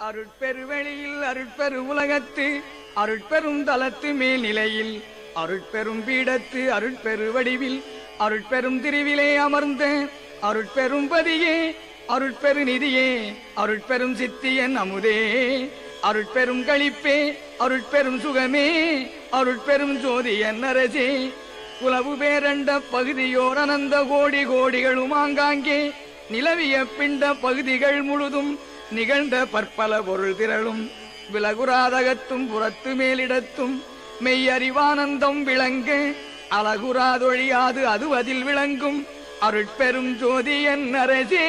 அருட்பெருவெளியில் அருட்பெரு உலகத்து அருட்பெரும் தலத்து மேல்நிலையில் அருட்பெரும் பீடத்து அருட்பெரு வடிவில் அருட்பெரும் திருவிலே அமர்ந்த அருட்பெரும் பதியே அருட்பெரு நிதியே அருட்பெரும் சித்தியன் அமுதே அருட்பெரும் களிப்பே அருட்பெரும் சுகமே அருட்பெரும் ஜோதியன் அரசே உலவு பேரண்ட பகுதியோர் அனந்த கோடி கோடிகளும் ஆங்காங்கே நிலவிய பிண்ட பகுதிகள் முழுதும் நிகழ்ந்த பற்பல பொருள் திரளும் விலகுராதகத்தும் புறத்து மேலிடத்தும் மெய்யறிவானந்தம் விளங்க அலகுராதொழியாது அது அதில் விளங்கும் அருட்பெரும் ஜோதியன் அரசே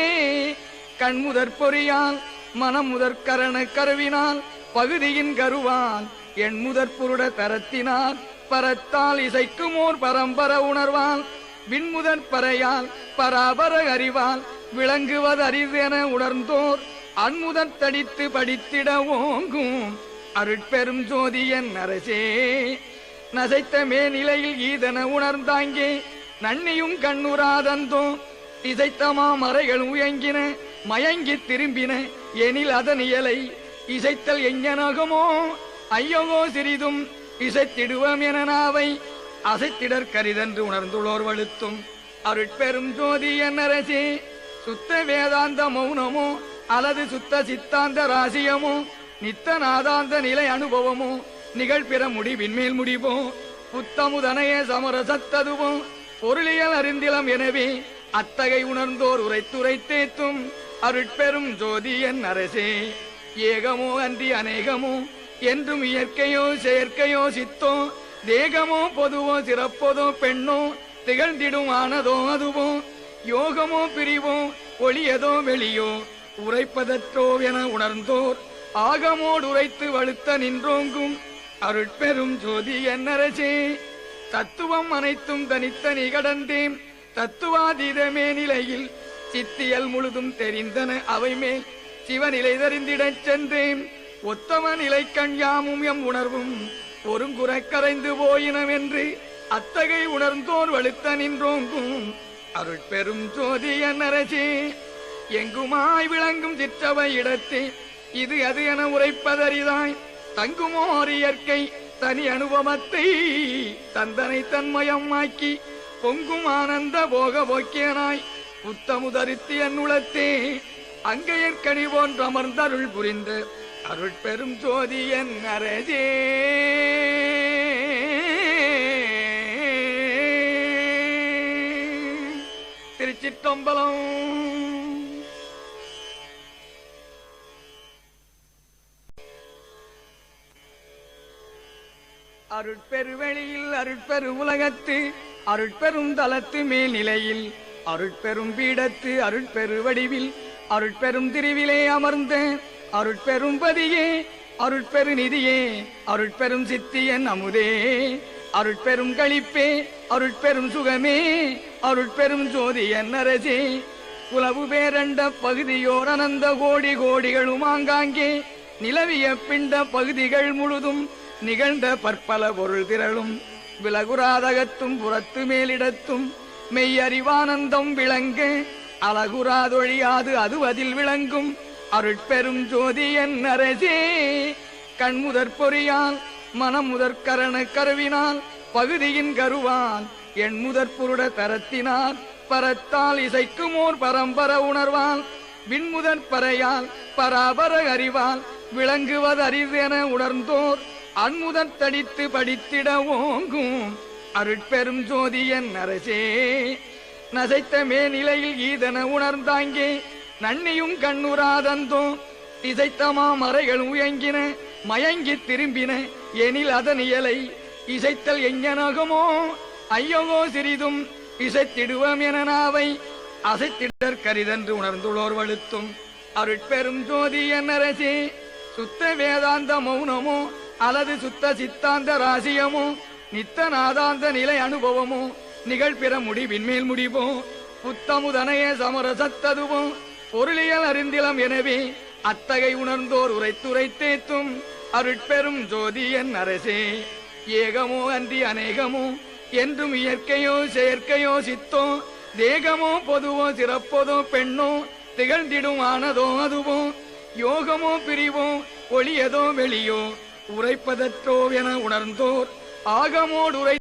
கண்முதற் பொறியால் மனமுதற் கரண கருவினால் பகுதியின் கருவால் என் முதற் புருட தரத்தினால் பரத்தால் இசைக்குமோர் பரம்பர உணர்வால் விண்முதற் பறையால் பராபர அறிவால் விளங்குவதறிவென உணர்ந்தோர் அன்முதற் தடித்து படித்திட ஓங்கும் அருட்பெரும் ஜோதியன் அரசே நசைத்த மேநிலையில் ஈதன உணர்ந்தாங்கே நன்னியும் கண்ணுராதந்தோ இசைத்தமா மறைகள் உயங்கின மயங்கி திரும்பின எனில் அதன் இயலை இசைத்தல் எஞ்ஞனகமோ ஐயகோ சிறிதும் இசைத்திடுவோம் என நாவை அசைத்திடற் கரிதென்று உணர்ந்துள்ளோர் வழுத்தும் அருட்பெரும் ஜோதியன் அரசே சுத்த வேதாந்த மௌனமோ அல்லது சுத்த சித்தாந்த ராசியமோ நித்த நாதாந்த நிலை அனுபவமோ நிகழ்பிற முடிவின் மேல் முடிவோ புத்தமுதனைய சமரசத்ததுவோ பொருளியல் அறிந்திலம் எனவே அத்தகை உணர்ந்தோர் உரைத்துரைத்தேத்தும் அருட்பெரும் ஜோதியன் அரசே ஏகமோ அன்றி அநேகமோ என்றும் இயற்கையோ செயற்கையோ சித்தோ தேகமோ பொதுவோ சிறப்பதோ பெண்ணோ திகழ்ந்திடும் ஆனதோ அதுவோ யோகமோ பிரிவோ ஒளியதோ வெளியோ உரைப்பதற்றோ என உணர்ந்தோர் ஆகமோடு உரைத்து வலுத்த நின்றோங்கும் அருட்பெரும் ஜோதியன் அரசே தத்துவம் அனைத்தும் தனித்தனி கடந்தேன் தத்துவாதீதமே நிலையில் சித்தியல் முழுதும் தெரிந்தன அவை மேல் சிவநிலை தெரிந்திடச் சென்றேன் ஒத்தம நிலை கண்யாமும் எம் உணர்வும் ஒருங்குற கரைந்து போயினம் என்று அத்தகை உணர்ந்தோர் வலுத்த நின்றோங்கும் அருட்பெரும் ஜோதியன் அரசே எங்குமாய் விளங்கும் சிற்றவை இடத்தே இது அது என உரைப்பதறிதாய் தங்குமோர் இயற்கை தனி அனுபவத்தை தந்தனை தன்மயமாக்கி பொங்கும் ஆனந்த போக போக்கியனாய் புத்தமுதரித்து என் உளத்தே அங்கையற்கனி போன்று அமர்ந்தருள் புரிந்த அருட்பெரும் ஜோதியன் அரசே திருச்சிற்றம்பலம். அருட்பெருவெளியில் அருட்பெரு உலகத்து அருட்பெரும் தலத்து மேல்நிலையில் அருட்பெரும் பீடத்து அருட்பெரு வடிவில் அருட்பெரும் திருவிலே அமர்ந்த அருட்பெரும் பதியே அருட்பெரு நிதியே அருட்பெரும் சித்தியன் அமுதே அருட்பெரும் களிப்பே அருட்பெரும் சுகமே அருட்பெரும் ஜோதியன் அரசே உலவு பேரண்ட பகுதியோர் அனந்த கோடி கோடிகளும் ஆங்காங்கே நிலவிய பிண்ட பகுதிகள் முழுதும் நிகழ்ந்த பற்பல பொருள் திரளும் விலகுராதகத்தும் புறத்து மேலிடத்தும் மெய்யறிவானந்தம் விளங்க அலகுராதொழியாது அது அதில் விளங்கும் அருட்பெரும் ஜோதியன் அரசே கண்முதற் பொறியால் மனமுதற் கரண கருவினால் பகுதியின் கருவால் என் முதற் புருட தரத்தினால் பரத்தால் இசைக்குமோர் பரம்பர உணர்வால் விண்முதற் பறையால் பராபர அறிவால் விளங்குவதறிவென உணர்ந்தோர் அன்முதற் தடித்து படித்திட ஓங்கும் அருட்பெரும் ஜோதியன் அரசே நசைத்த மேநிலையில் ஈதன உணர்ந்தாங்கே நன்னியும் கண்ணுராதந்தோ இசைத்தமா மறைகள் உயங்கின மயங்கி திரும்பின எனில் அதன் இயலை இசைத்தல் எஞ்ஞனகமோ ஐயகோ சிறிதும் இசைத்திடுவோம் என நாவை அசைத்திடற் கரிதென்று உணர்ந்துள்ளோர் வழுத்தும் அருட்பெரும் ஜோதியன் அரசே சுத்த வேதாந்த மௌனமோ அல்லது சுத்த சித்தாந்த ராசியமோ நித்த நாதாந்த நிலை அனுபவமோ நிகழ்பிற முடிவின் மேல் முடிவோ புத்தமுதனைய சமரசத்ததுவோ பொருளியல் அறிந்திலம் எனவே அத்தகை உணர்ந்தோர் உரைத்துரைத்தேத்தும் அருட்பெரும் ஜோதியன் அரசே ஏகமோ அன்றி அநேகமோ என்றும் இயற்கையோ செயற்கையோ சித்தோ தேகமோ பொதுவோ சிறப்பதோ பெண்ணோ திகழ்ந்திடும் ஆனதோ அதுவோ யோகமோ பிரிவோ ஒளியதோ வெளியோ உரைப்பதற்றோ என உணர்ந்தோர் ஆகமோடு உரை